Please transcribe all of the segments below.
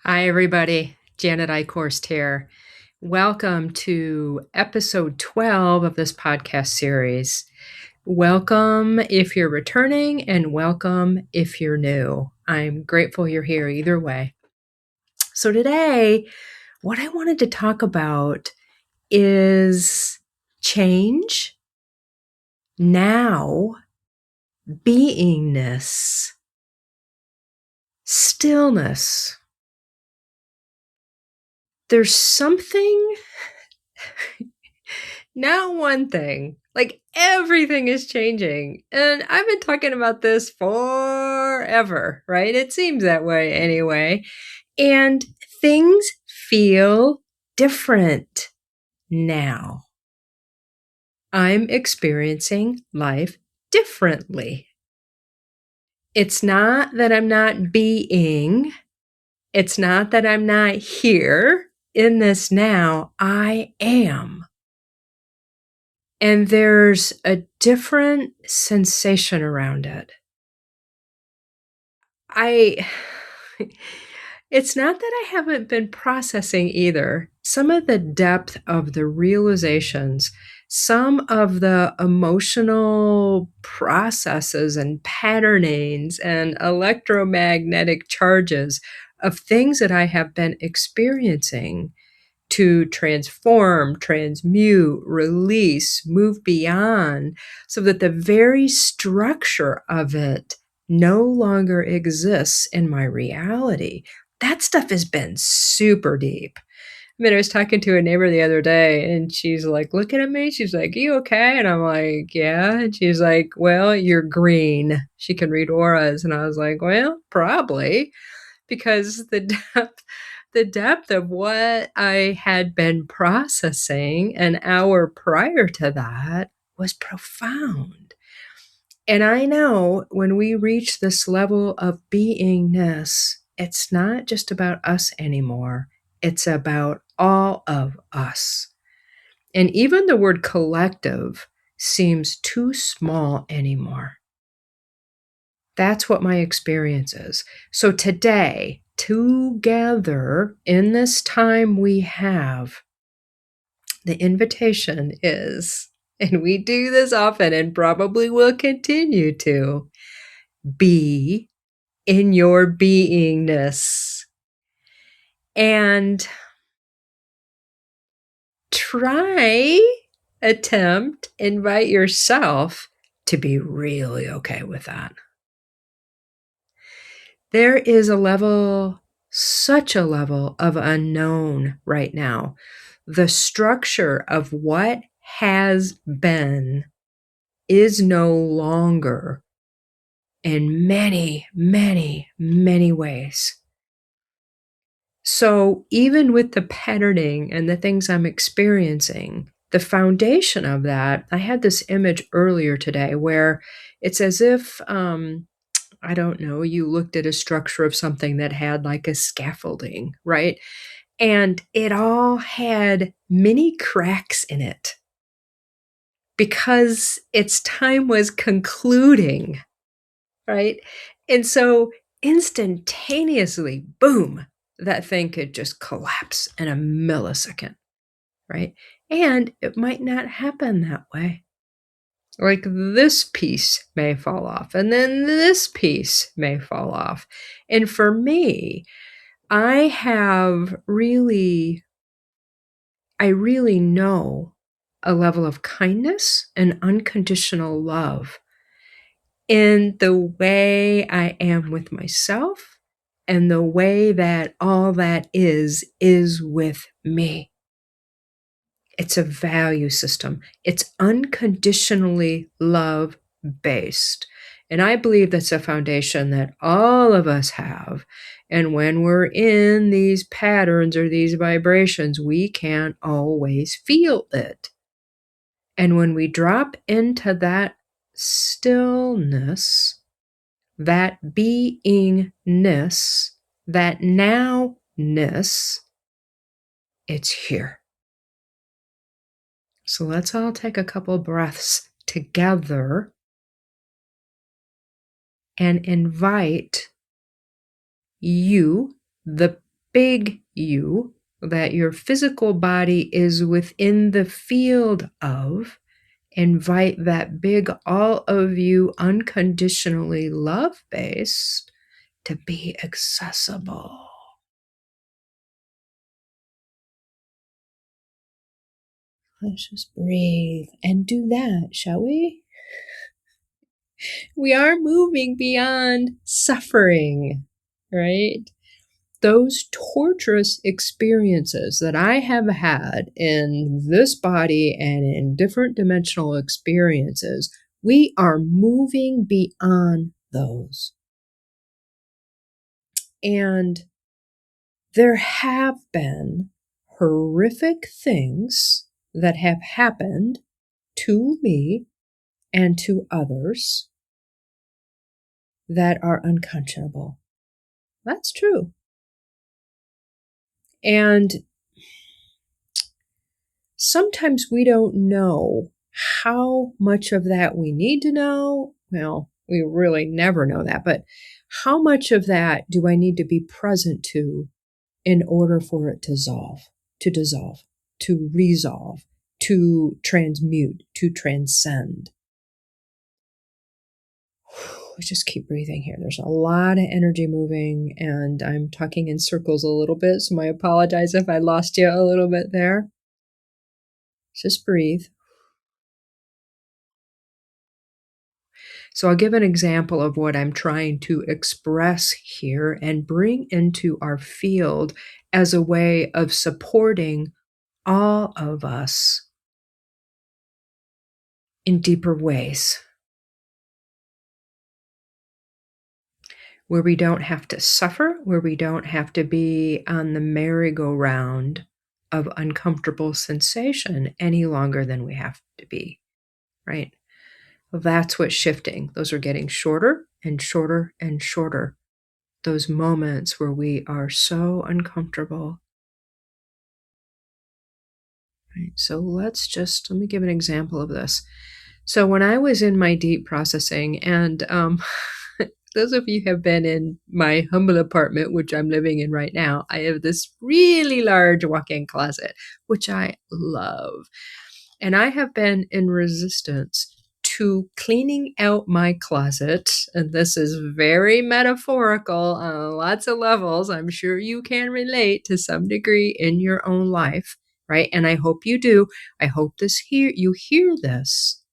Hi, everybody. Janet Eichhorst here. Welcome to episode 12 of this podcast series. Welcome if you're returning, and welcome if you're new. I'm grateful you're here either way. So, today, what I wanted to talk about is change, now, beingness, stillness. There's something. Not one thing. Like everything is changing. And I've been talking about this forever, right? It seems that way anyway. And things feel different now. I'm experiencing life differently. It's not that I'm not being, it's not that I'm not here in this now. I am. And there's a different sensation around it. I it's not that I haven't been processing either. Some of the depth of the realizations, some of the emotional processes and patternings and electromagnetic charges of things that I have been experiencing to transform, transmute, release, move beyond, so that the very structure of it no longer exists in my reality. That stuff has been super deep. I mean, I was talking to a neighbor the other day and she's like looking at me. She's like, "You okay?" And I'm like, "Yeah." And she's like, "Well, you're green." She can read auras. And I was like, "Well, probably." Because the depth of what I had been processing an hour prior to that was profound. And I know when we reach this level of beingness, it's not just about us anymore. It's about all of us. And even the word collective seems too small anymore. That's what my experience is. So today, together in this time we have, the invitation is, and we do this often and probably will continue to, be in your beingness and invite yourself to be really okay with that. There is such a level of unknown right now. The structure of what has been is no longer in many, many, many ways. So even with the patterning and the things I'm experiencing, the foundation of that, I had this image earlier today where it's as if I don't know, you looked at a structure of something that had like a scaffolding, right? And it all had many cracks in it because its time was concluding, right? And so instantaneously, boom, that thing could just collapse in a millisecond, right? And it might not happen that way. Like this piece may fall off, and then this piece may fall off. And for me, I really know a level of kindness and unconditional love in the way I am with myself and the way that all that is with me. It's a value system. It's unconditionally love based. And I believe that's a foundation that all of us have. And when we're in these patterns or these vibrations, we can't always feel it. And when we drop into that stillness, that beingness, that nowness, it's here. So let's all take a couple breaths together and invite you, the big you that your physical body is within the field of, invite that big all of you unconditionally love based to be accessible. Let's just breathe and do that, shall we? We are moving beyond suffering, right? Those torturous experiences that I have had in this body and in different dimensional experiences, we are moving beyond those. And there have been horrific things that have happened to me and to others that are unconscionable. That's true. And sometimes we don't know how much of that we need to know. Well, we really never know that, but how much of that do I need to be present to in order for it to dissolve, to resolve, to transmute, to transcend? Let's just keep breathing here. There's a lot of energy moving, and I'm talking in circles a little bit, so I apologize if I lost you a little bit there. Just breathe. So I'll give an example of what I'm trying to express here and bring into our field as a way of supporting all of us in deeper ways, where we don't have to suffer, where we don't have to be on the merry-go-round of uncomfortable sensation any longer than we have to be, right? Well, that's what's shifting. Those are getting shorter and shorter and shorter. Those moments where we are so uncomfortable. Right? So let me give an example of this. So when I was in my deep processing, and those of you who have been in my humble apartment, which I'm living in right now, I have this really large walk-in closet, which I love. And I have been in resistance to cleaning out my closet. And this is very metaphorical on lots of levels. I'm sure you can relate to some degree in your own life, right? And I hope you do. I hope you hear this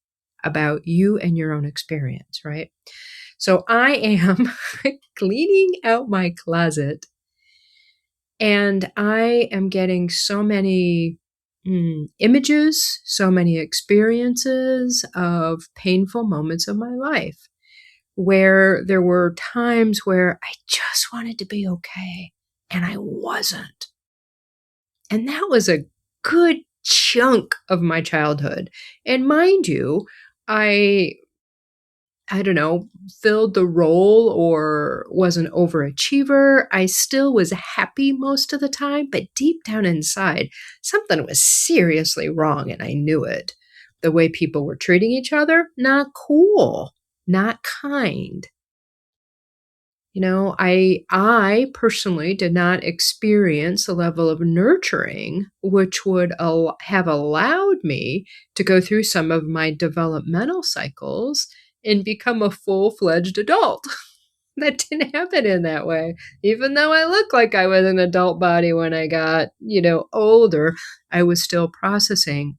about you and your own experience, right? So I am cleaning out my closet, and I am getting so many images, so many experiences of painful moments of my life, where there were times where I just wanted to be okay and I wasn't. And that was a good chunk of my childhood. And mind you, I don't know, filled the role or was an overachiever. I still was happy most of the time, but deep down inside, something was seriously wrong and I knew it. The way people were treating each other, not cool, not kind. You know, I personally did not experience a level of nurturing which would have allowed me to go through some of my developmental cycles and become a full-fledged adult. That didn't happen in that way. Even though I looked like I was an adult body when I got, older, I was still processing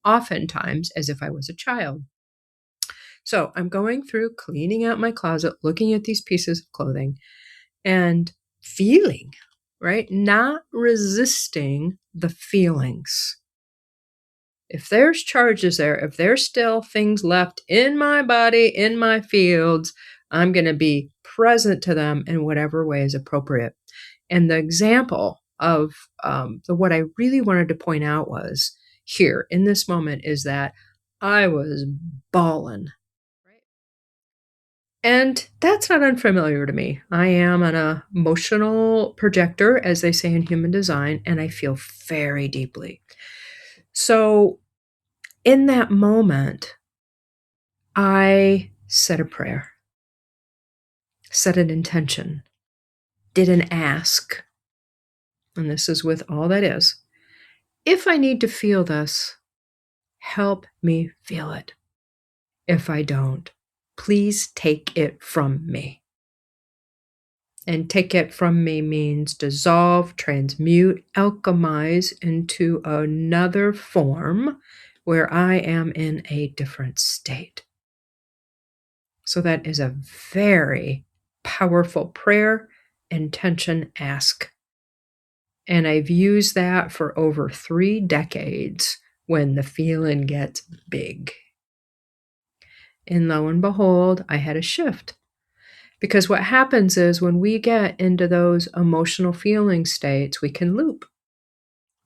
oftentimes as if I was a child. So I'm going through cleaning out my closet, looking at these pieces of clothing and feeling, right? Not resisting the feelings. If there's charges there, if there's still things left in my body, in my fields, I'm going to be present to them in whatever way is appropriate. And the example of what I really wanted to point out was here in this moment is that I was bawling. And that's not unfamiliar to me. I am an emotional projector, as they say in human design, and I feel very deeply. So in that moment, I said a prayer, set an intention, did an ask, and this is with all that is, if I need to feel this, help me feel it. If I don't, please take it from me. And take it from me means dissolve, transmute, alchemize into another form where I am in a different state. So that is a very powerful prayer, intention, ask. And I've used that for over 3 decades when the feeling gets big. And lo and behold, I had a shift. Because what happens is when we get into those emotional feeling states, we can loop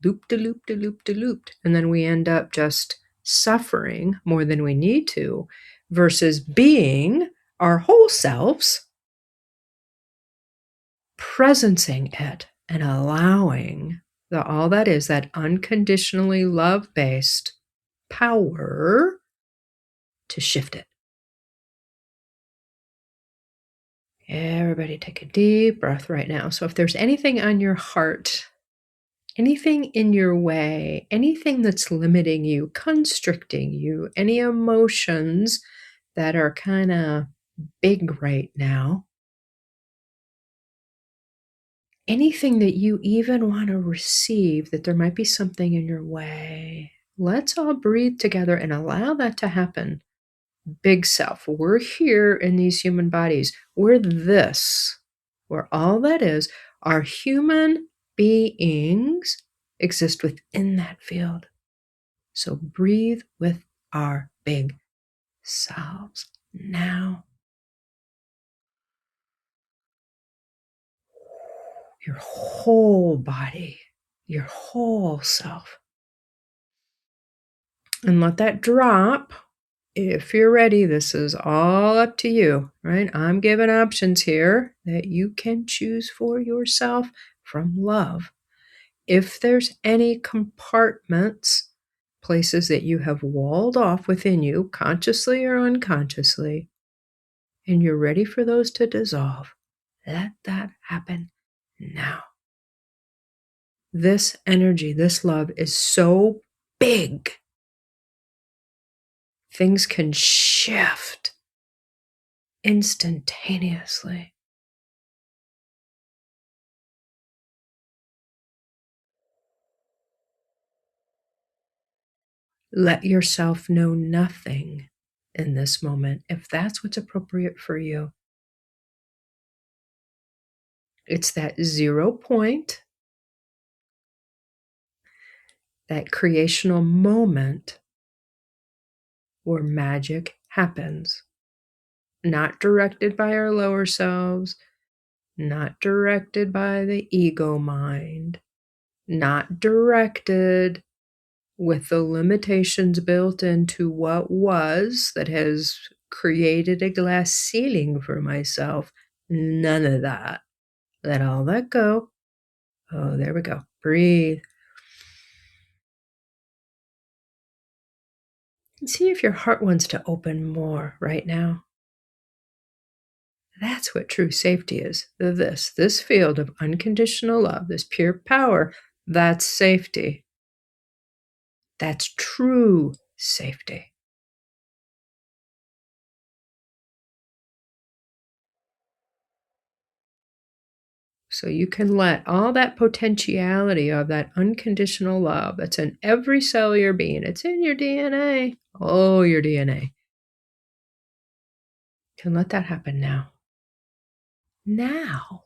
de loop de loop de loop. And then we end up just suffering more than we need to versus being our whole selves, presencing it and allowing all that is that unconditionally love-based power to shift it. Everybody take a deep breath right now. So if there's anything on your heart, anything in your way, anything that's limiting you, constricting you, any emotions that are kind of big right now, anything that you even want to receive, that there might be something in your way, let's all breathe together and allow that to happen. Big self, we're here in these human bodies. We're this. We're all that is. Our human beings exist within that field. So breathe with our big selves now. Your whole body, your whole self. And let that drop. If you're ready, this is all up to you, right? I'm giving options here that you can choose for yourself from love. If there's any compartments, places that you have walled off within you, consciously or unconsciously, and you're ready for those to dissolve, let that happen now. This energy, this love is so big. Things can shift instantaneously. Let yourself know nothing in this moment if that's what's appropriate for you. It's that 0 point, that creational moment where magic happens. Not directed by our lower selves, not directed by the ego mind, not directed with the limitations built into what was that has created a glass ceiling for myself. None of that. Let all that go. Oh, there we go. Breathe. And see if your heart wants to open more right now. That's what true safety is. This field of unconditional love, this pure power, that's safety. That's true safety. So you can let all that potentiality of that unconditional love that's in every cell of your being, it's in your DNA. Oh, your DNA. Can let that happen now. Now.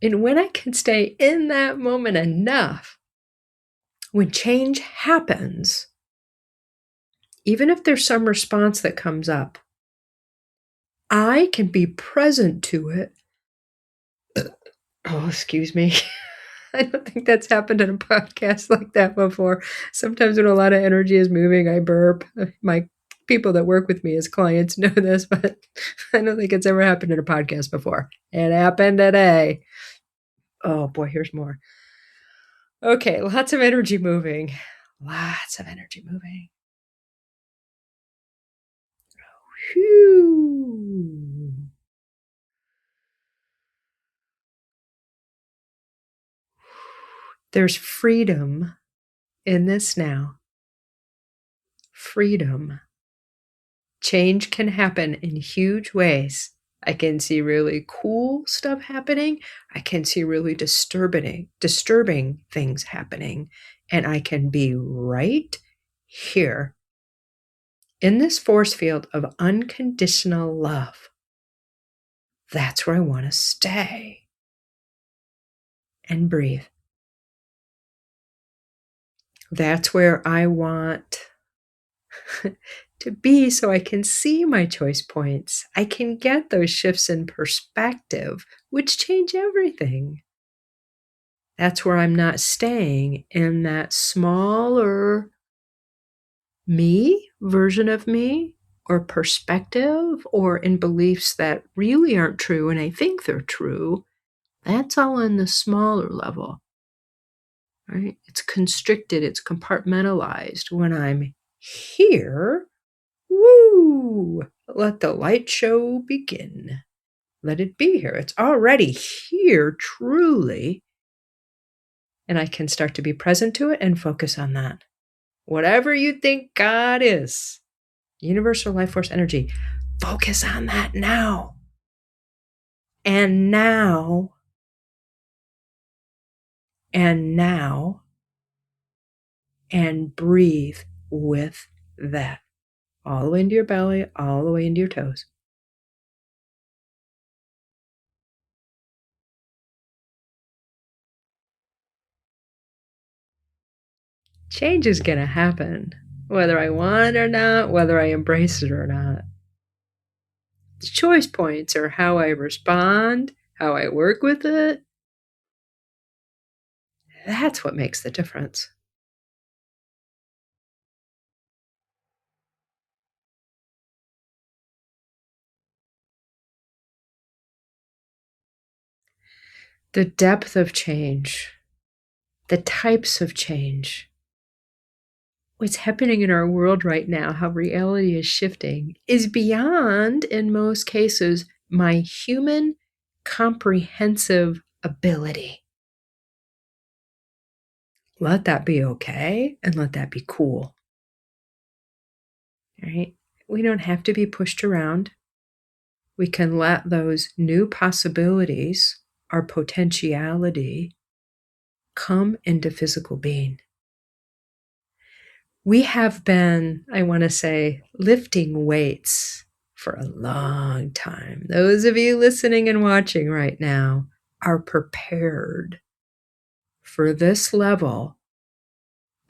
And when I can stay in that moment enough, when change happens, even if there's some response that comes up, I can be present to it. Oh, excuse me. I don't think that's happened in a podcast like that before. Sometimes when a lot of energy is moving, I burp. My people that work with me as clients know this, but I don't think it's ever happened in a podcast before. It happened today. Oh boy, here's more. Okay, lots of energy moving. Lots of energy moving. Phew. There's freedom in this now. Freedom. Change can happen in huge ways. I can see really cool stuff happening. I can see really disturbing things happening. And I can be right here in this force field of unconditional love. That's where I want to stay and breathe. That's where I want to be so I can see my choice points. I can get those shifts in perspective, which change everything. That's where I'm not staying in that smaller me version of me or perspective or in beliefs that really aren't true and I think they're true. That's all in the smaller level, right? It's constricted, it's compartmentalized. When I'm here, woo, let the light show begin. Let it be here. It's already here, truly. And I can start to be present to it and focus on that. Whatever you think God is, universal life force energy, focus on that now. And now, and now, and breathe with that. All the way into your belly, all the way into your toes. Change is going to happen, whether I want it or not, whether I embrace it or not. The choice points are how I respond, how I work with it. That's what makes the difference. The depth of change, the types of change, what's happening in our world right now, how reality is shifting, is beyond, in most cases, my human comprehensive ability. Let that be okay and let that be cool. Right? We don't have to be pushed around. We can let those new possibilities, our potentiality, come into physical being. We have been, I want to say, lifting weights for a long time. Those of you listening and watching right now are prepared for this level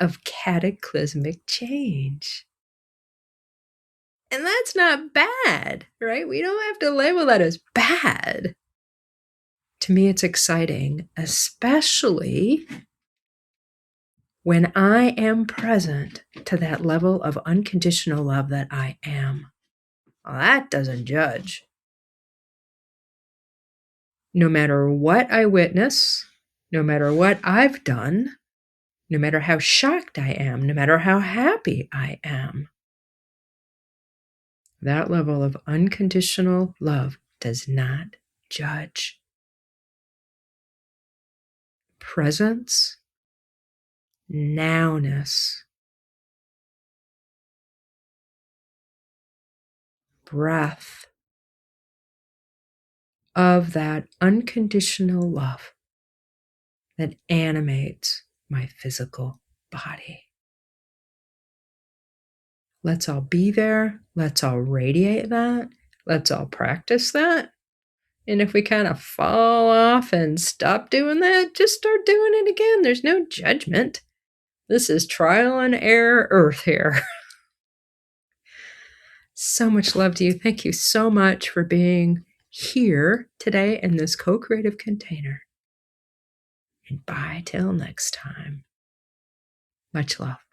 of cataclysmic change. And that's not bad, right? We don't have to label that as bad. To me, it's exciting, especially when I am present to that level of unconditional love that I am. Well, that doesn't judge. No matter what I witness, no matter what I've done, no matter how shocked I am, no matter how happy I am, that level of unconditional love does not judge. Presence, nowness, breath of that unconditional love that animates my physical body. Let's all be there. Let's all radiate that. Let's all practice that. And if we kind of fall off and stop doing that, just start doing it again. There's no judgment. This is trial and error earth here. So much love to you. Thank you so much for being here today in this co-creative container. And bye till next time. Much love.